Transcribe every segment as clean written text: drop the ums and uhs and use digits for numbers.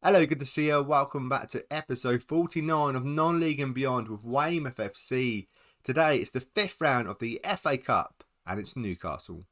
Hello, good to see you. Welcome back to episode 49 of Non-League and Beyond with Weymouth FC. Today it's the fifth round of the FA Cup and it's Newcastle.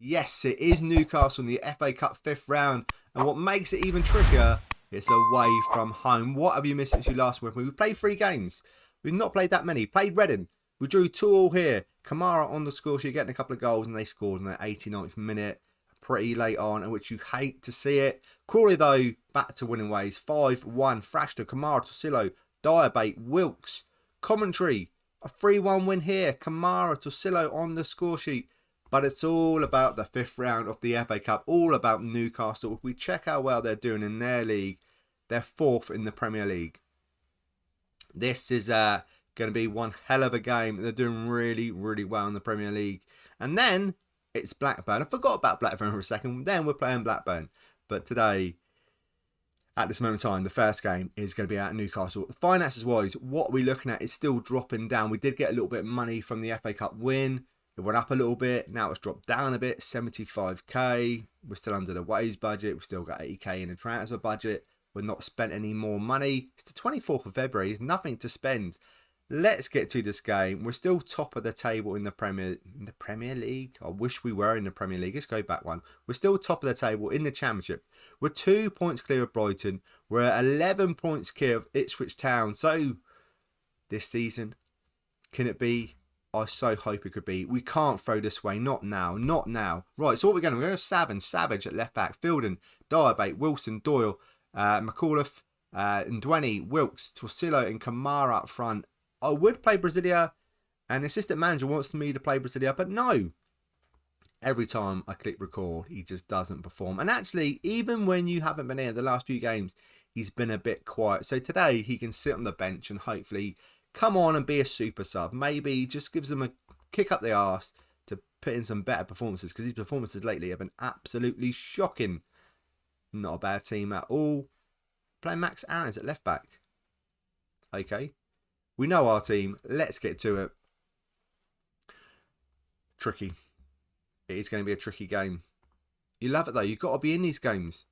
Yes, it is Newcastle in the FA Cup fifth round, and what makes it even trickier, it's away from home. What have you missed since you last went? We played 3 games. We've not played that many. Played Reading. We drew 2-2 here. Kamara on the score sheet getting a couple of goals, and they scored in the 89th minute, pretty late on, in which you hate to see it. Crawley, though, back to winning ways. 5-1. Frashton, Kamara, Tosillo, Diabate, Wilkes. Commentary, a 3-1 win here. Kamara, Tosillo on the score sheet. But it's all about the fifth round of the FA Cup, all about Newcastle. If we check how well they're doing in their league, they're 4th in the Premier League. This is going to be one hell of a game. They're doing really, really well in the Premier League. And then it's Blackburn. I forgot about Blackburn for a second. Then we're playing Blackburn. But today, at this moment in time, the first game is going to be at Newcastle. Finances wise, what we're looking at is still dropping down. We did get a little bit of money from the FA Cup win. It went up a little bit. Now it's dropped down a bit. 75k. We're still under the wage budget. We've still got 80k in the transfer budget. We're not spent any more money. It's the 24th of February. There's nothing to spend. Let's get to this game. We're still top of the table in the Premier League. I wish we were in the Premier League. Let's go back one. We're still top of the table in the Championship. We're 2 points clear of Brighton. We're 11 points clear of Ipswich Town. So, this season, can it be? I so hope it could be. We can't throw this way. Not now. Not now. Right, so what we're going to do? We're going to Savage at left back. Fielding, Diabate, Wilson, Doyle, McAuliffe, Ndweni, Wilkes, Tosillo and Kamara up front. I would play Brasilia, and the assistant manager wants me to play Brasilia, but no. Every time I click record, he just doesn't perform. And actually, even when you haven't been here the last few games, he's been a bit quiet. So today, he can sit on the bench and hopefully come on and be a super sub. Maybe just gives them a kick up the arse to put in some better performances, because his performances lately have been absolutely shocking. Not a bad team at all. Playing Max Aarons at left back. Okay. We know our team. Let's get to it. Tricky. It is going to be a tricky game. You love it though. You've got to be in these games.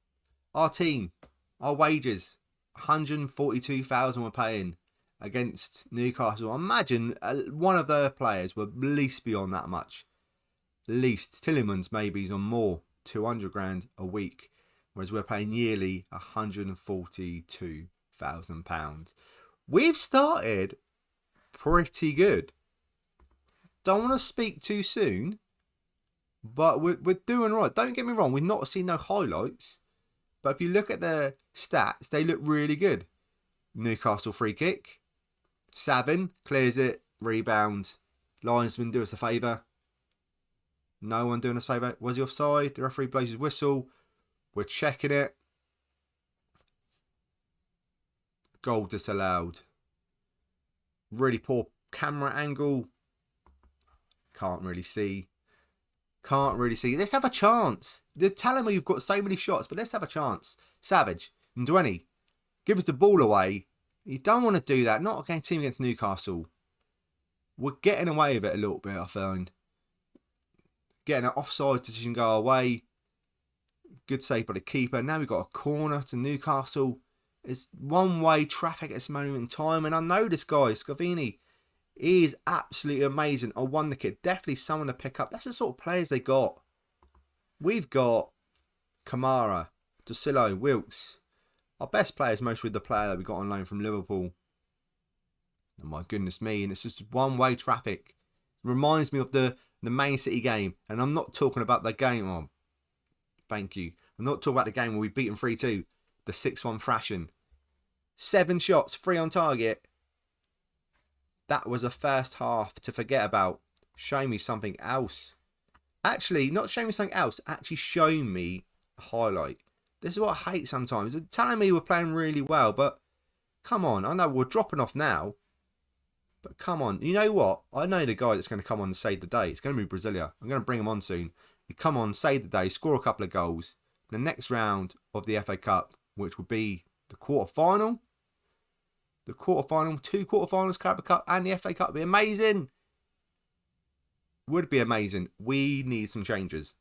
Our team. Our wages. 142,000 we're paying against Newcastle. Imagine one of their players would at least be on that much. Least. Tillemans maybe is on more. 200 grand a week. Whereas we're paying yearly £142,000. We've started pretty good. Don't want to speak too soon, but we're doing right. Don't get me wrong, we've not seen no highlights, but if you look at the stats, they look really good. Newcastle free kick. Savin clears it, rebound. Linesman do us a favour. No one doing us a favour. Was he offside? The referee blows his whistle. We're checking it. Goal disallowed. Really poor camera angle. Can't really see. Let's have a chance. They're telling me you've got so many shots, but let's have a chance. Savage, Ndweni, give us the ball away. You don't want to do that. Not against team against Newcastle. We're getting away with it a little bit, I find. Getting an offside decision go away. Good save by the keeper. Now we've got a corner to Newcastle. It's one-way traffic at this moment in time. And I know this guy, Scavini, he is absolutely amazing. I won the kid. Definitely someone to pick up. That's the sort of players they got. We've got Kamara, Tosillo, Wilkes. Our best player is mostly the player that we got on loan from Liverpool. Oh my goodness me. And it's just one-way traffic. It reminds me of the Man City game. And I'm not talking about the game. Oh, thank you. I'm not talking about the game where we beat them 3-2. The 6-1 thrashing. 7 shots, 3 on target. That was a first half to forget about. Show me something else. Actually, not show me something else. Actually show me a highlight. This is what I hate sometimes. They're telling me we're playing really well, but come on. I know we're dropping off now. But come on. You know what? I know the guy that's going to come on and save the day. It's going to be Brasilia. I'm going to bring him on soon. He come on, save the day, score a couple of goals. The next round of the FA Cup, which will be the quarter-final. The quarter-final, 2 quarter-finals, Carabao Cup and the FA Cup will be amazing. Would be amazing. We need some changes.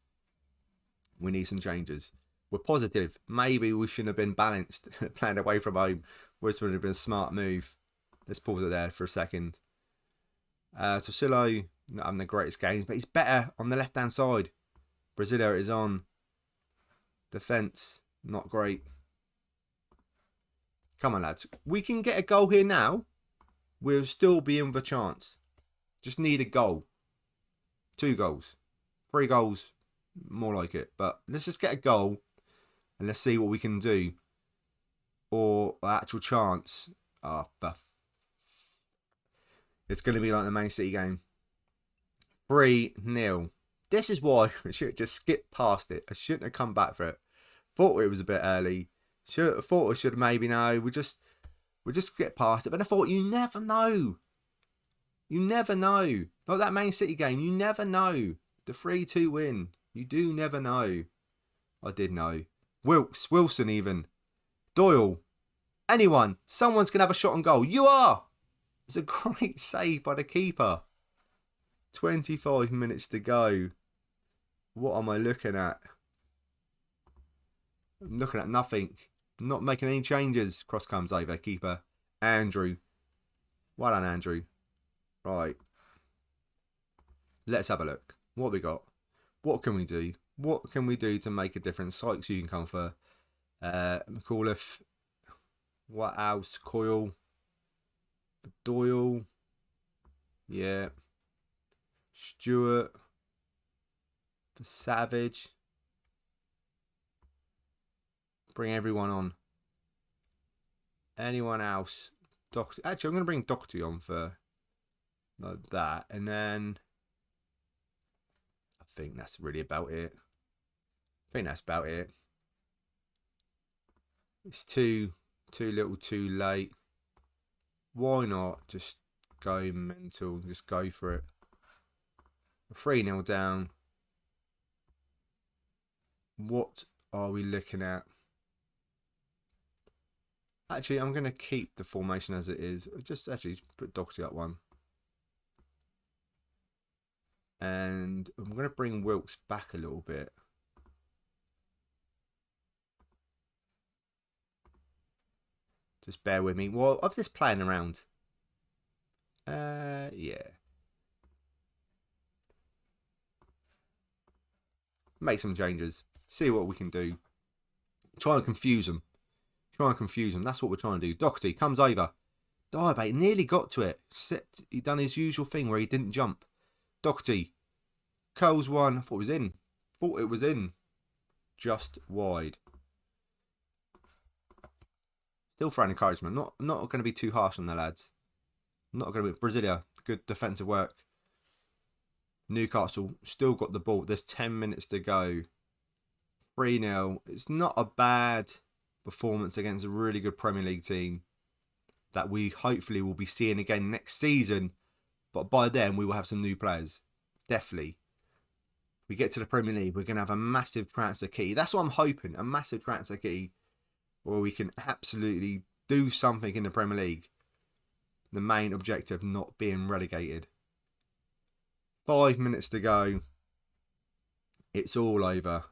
We need some changes. We're positive. Maybe we shouldn't have been balanced. Playing away from home would have been a smart move. Let's pause it there for a second. Tosillo, not having the greatest games, but he's better on the left-hand side. Brasilia is on. Defence, not great. Come on, lads. We can get a goal here now. We'll still be in with a chance. Just need a goal. 2 goals. 3 goals. More like it. But let's just get a goal. And let's see what we can do. Or actual chance. It's going to be like the Man City game. 3-0. This is why I should have just skipped past it. I shouldn't have come back for it. Thought it was a bit early. Thought I should have maybe no. We just get past it. But I thought you never know. You never know. Like that Man City game. You never know. The 3-2 win. You do never know. I did know. Wilson even. Doyle. Anyone. Someone's going to have a shot on goal. You are. It's a great save by the keeper. 25 minutes to go. What am I looking at? I'm looking at nothing. I'm not making any changes. Cross comes over. Keeper. Andrew. Well done, Andrew. Right. Let's have a look. What have we got? What can we do? What can we do to make a difference? Sykes, you can come for. McAuliffe. What else? Coyle. Doyle. Yeah. Stewart. For Savage. Bring everyone on. Anyone else? Doherty. Actually, I'm going to bring Doherty on for like that. And then I think that's really about it. It's too little too late. Why not just go mental? Just go for it. 3-0 down. What are we looking at? Actually, I'm going to keep the formation as it is. Just actually put Doherty up one. And I'm going to bring Wilkes back a little bit. Just bear with me. Well, I'm just playing around. Yeah. Make some changes. See what we can do. Try and confuse them. That's what we're trying to do. Doherty comes over. Diabate nearly got to it. Except he done his usual thing where he didn't jump. Doherty. Coles one. I thought it was in. Just wide. Still for an encouragement. Not going to be too harsh on the lads. Not going to be. Brasilia. Good defensive work. Newcastle still got the ball. There's 10 minutes to go. 3-0. It's not a bad performance against a really good Premier League team that we hopefully will be seeing again next season. But by then, we will have some new players. Definitely. We get to the Premier League, we're going to have a massive transfer key. That's what I'm hoping. A massive transfer key where we can absolutely do something in the Premier League. The main objective, not being relegated. 5 minutes to go. It's all over.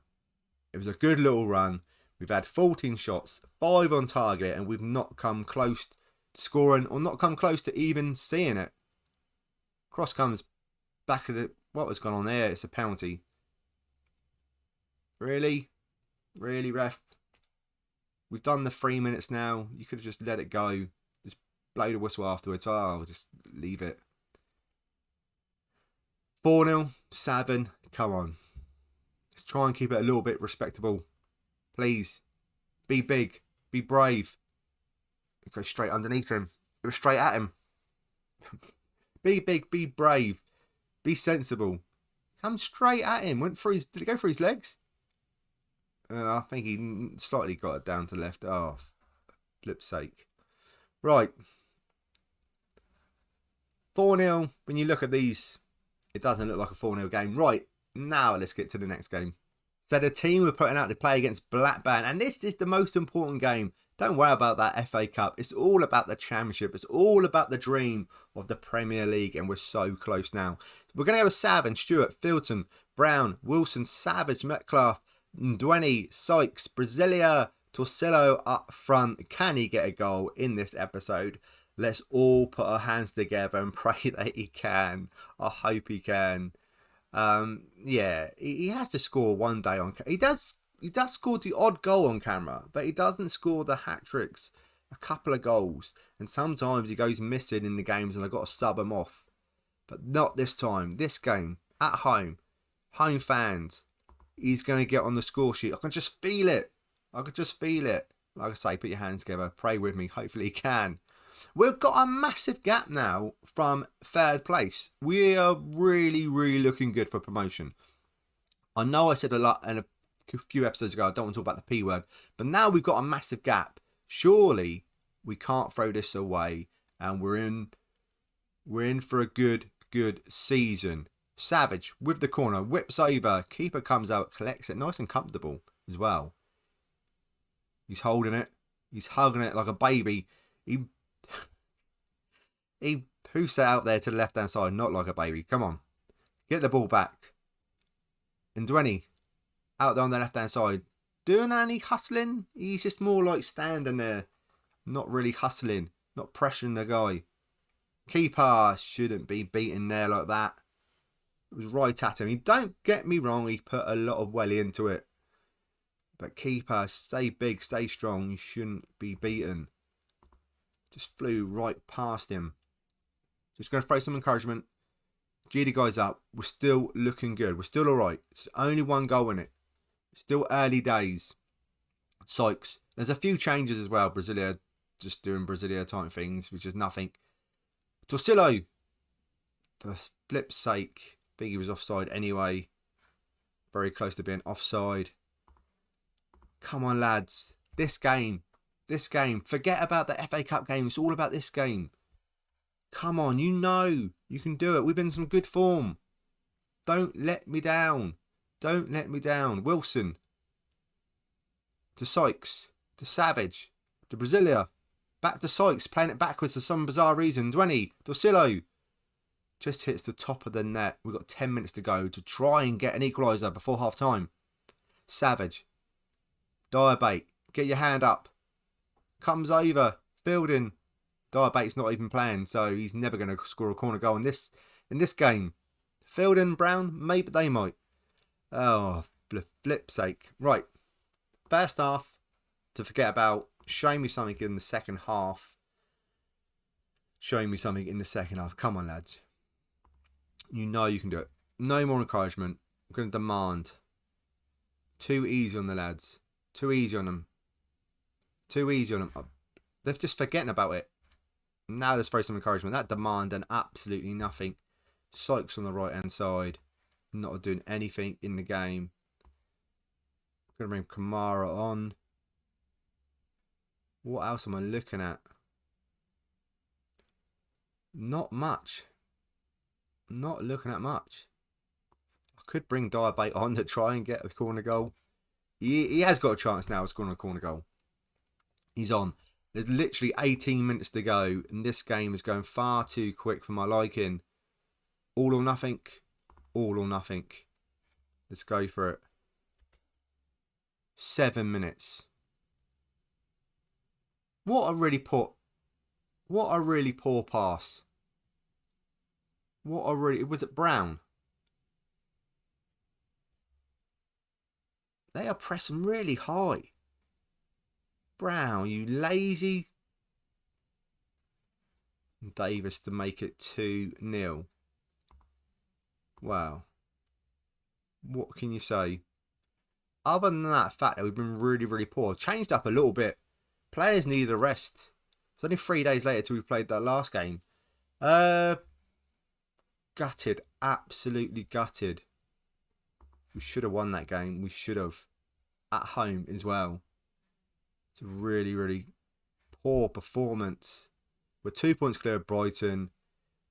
It was a good little run. We've had 14 shots, 5 on target, and we've not come close to scoring or not come close to even seeing it. Cross comes back at it. What has gone on there? It's a penalty. Really? Really, ref? We've done the 3 minutes now. You could have just let it go. Just blow the whistle afterwards. Oh, I'll just leave it. 4-0, 7. Come on. Let's try and keep it a little bit respectable. Please. Be big. Be brave. It goes straight underneath him. It was straight at him. Be big. Be brave. Be sensible. Come straight at him. Went through his. Did it go through his legs? I think he slightly got it down to left. Oh, flip's sake. Right. 4-0. When you look at these, it doesn't look like a 4-0 game. Right. Now let's get to the next game. So the team we're putting out to play against Blackburn. And this is the most important game. Don't worry about that FA Cup. It's all about the Championship. It's all about the dream of the Premier League, and we're so close now. We're going to go with Savin, Stewart, Filton, Brown, Wilson, Savage, Metcalf, Ndweni, Sykes, Brasilia, Torsillo up front. Can he get a goal in this episode? Let's all put our hands together and pray that he can. I hope he can. Yeah, he has to score one day on. He does score the odd goal on camera, but he doesn't score the hat tricks. A couple of goals, and sometimes he goes missing in the games, and I've got to sub him off. But not this time. This game at home fans. He's going to get on the score sheet. I can just feel it. Like I say, put your hands together. Pray with me. Hopefully he can. We've got a massive gap now from third place. We are really, really looking good for promotion. I know I said a lot in a few episodes ago, I don't want to talk about the P word, but now we've got a massive gap. Surely we can't throw this away, and we're in for a good season. Savage with the corner, whips over, keeper comes out, collects it, nice and comfortable as well. He's holding it, he's hugging it like a baby. He hoofs it out there to the left hand side, not like a baby. Come on, get the ball back. And Ndweni out there on the left hand side, doing any hustling? He's just more like standing there, not really hustling, not pressuring the guy. Keeper shouldn't be beaten there like that. It was right at him. Don't get me wrong, he put a lot of welly into it. But keeper, stay big, stay strong. You shouldn't be beaten. Just flew right past him. Just going to throw some encouragement. G the guys up. We're still looking good. We're still alright. It's only one goal in it. Still early days. Sykes. There's a few changes as well. Brasilia just doing Brasilia type things, which is nothing. Torsillo. For flip's sake. I think he was offside anyway. Very close to being offside. Come on, lads. This game. Forget about the FA Cup game. It's all about this game. Come on, you know you can do it. We've been in some good form. Don't let me down. Wilson. To Sykes. To Savage. To Brasilia. Back to Sykes. Playing it backwards for some bizarre reason. Ndweni. Torsillo. Just hits the top of the net. We've got 10 minutes to go to try and get an equaliser before half time. Savage. Diabate. Get your hand up. Comes over. Fielding. Diabate's not even playing, so he's never going to score a corner goal in this game. Fielding, Brown, maybe they might. Oh, flip's sake. Right. First half to forget about. Show me something in the second half. Come on, lads. You know you can do it. No more encouragement. I'm going to demand. Too easy on the lads. Too easy on them. They're just forgetting about it. Now let's throw some encouragement. That demand and absolutely nothing. Sykes on the right hand side. Not doing anything in the game. Going to bring Kamara on. What else am I looking at? Not much. Not looking at much. I could bring Diabate on to try and get the corner goal. He has got a chance now of scoring a corner goal. He's on. There's literally 18 minutes to go, and this game is going far too quick for my liking. All or nothing. Let's go for it. 7 minutes. What a really poor pass. Was it Brown? They are pressing really high. Brown, you lazy. Davis to make it 2-0. Wow. What can you say? Other than that fact that we've been really, really poor. Changed up a little bit. Players need a rest. It's only 3 days later till we played that last game. Gutted. Absolutely gutted. We should have won that game. We should have. At home as well. It's a really, really poor performance. We're 2 points clear of Brighton.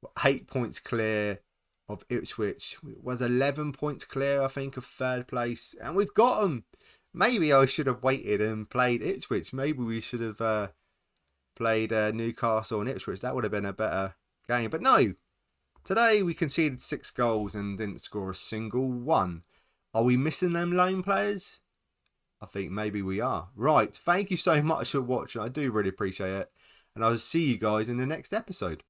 We're 8 points clear of Ipswich. It was 11 points clear, I think, of third place. And we've got them. Maybe I should have waited and played Ipswich. Maybe we should have played Newcastle and Ipswich. That would have been a better game. But no, today we conceded 6 goals and didn't score a single one. Are we missing them lone players? I think maybe we are. Right, thank you so much for watching. I do really appreciate it. And I'll see you guys in the next episode.